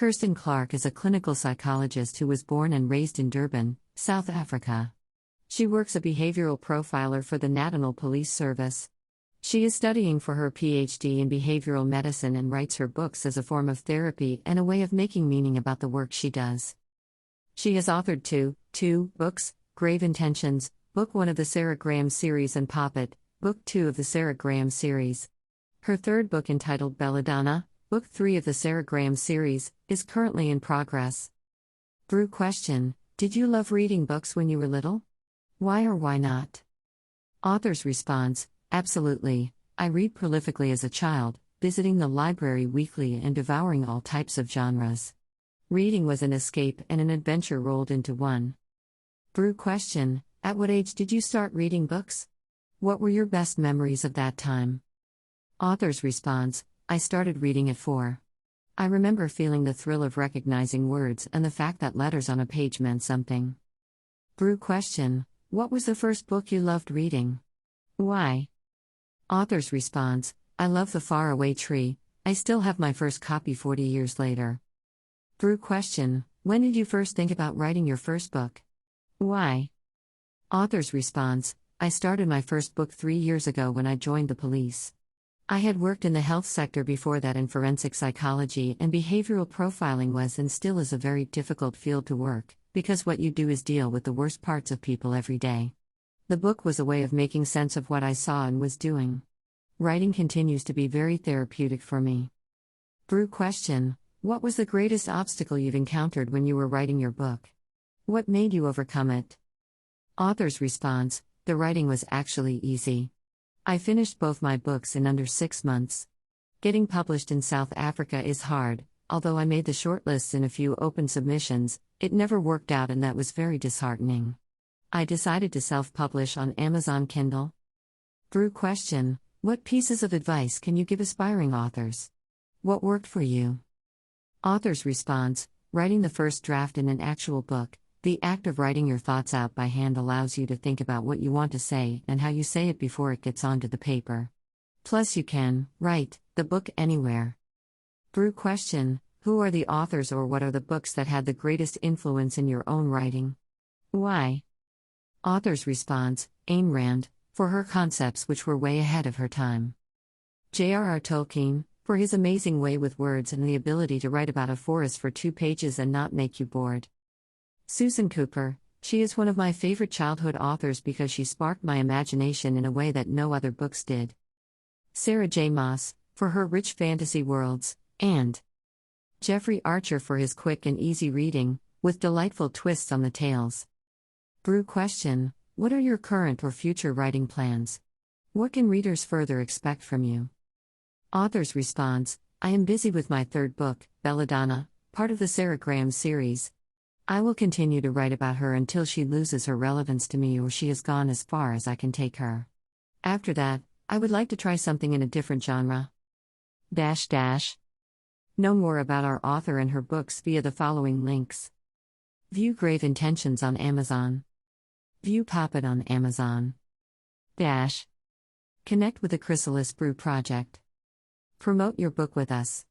Kirsten Clark is a clinical psychologist who was born and raised in Durban, South Africa. She works as a behavioral profiler for the National Police Service. She is studying for her PhD in behavioral medicine and writes her books as a form of therapy and a way of making meaning about the work she does. She has authored two books, Grave Intentions, Book 1 of the Sarah Graham series, and Poppet, Book 2 of the Sarah Graham series. Her third book, entitled Belladonna, Book 3 of the Sarah Graham series, is currently in progress. BREW question: did you love reading books when you were little? Why or why not? Author's response: absolutely. I read prolifically as a child, visiting the library weekly and devouring all types of genres. Reading was an escape and an adventure rolled into one. BREW question: at what age did you start reading books? What were your best memories of that time? Author's response: I started reading at 4. I remember feeling the thrill of recognizing words and the fact that letters on a page meant something. BREW question: what was the first book you loved reading? Why? Author's response: I love The Faraway Tree. I still have my first copy 40 years later. BREW question: when did you first think about writing your first book? Why? Author's response: I started my first book 3 years ago when I joined the police. I had worked in the health sector before that in forensic psychology, and behavioral profiling was and still is a very difficult field to work, because what you do is deal with the worst parts of people every day. The book was a way of making sense of what I saw and was doing. Writing continues to be very therapeutic for me. BREW question: what was the greatest obstacle you've encountered when you were writing your book? What made you overcome it? Author's response: the writing was actually easy. I finished both my books in under 6 months. Getting published in South Africa is hard. Although I made the shortlists in a few open submissions, it never worked out, and that was very disheartening. I decided to self-publish on Amazon Kindle. BREW question: what pieces of advice can you give aspiring authors? What worked for you? Author's response: writing the first draft in an actual book. The act of writing your thoughts out by hand allows you to think about what you want to say and how you say it before it gets onto the paper. Plus, you can write the book anywhere. BREW question: who are the authors or what are the books that had the greatest influence in your own writing? Why? Author's response: Ayn Rand, for her concepts which were way ahead of her time. J.R.R. Tolkien, for his amazing way with words and the ability to write about a forest for 2 pages and not make you bored. Susan Cooper, she is one of my favorite childhood authors because she sparked my imagination in a way that no other books did. Sarah J. Maas, for her rich fantasy worlds, and Jeffrey Archer for his quick and easy reading, with delightful twists on the tales. BREW question: what are your current or future writing plans? What can readers further expect from you? Author's response: I am busy with my third book, Belladonna, part of the Sarah Graham series. I will continue to write about her until she loses her relevance to me or she has gone as far as I can take her. After that, I would like to try something in a different genre. Know more about our author and her books via the following links. View Grave Intentions on Amazon. View Poppet on Amazon. Connect with the Chrysalis BREW project. Promote your book with us.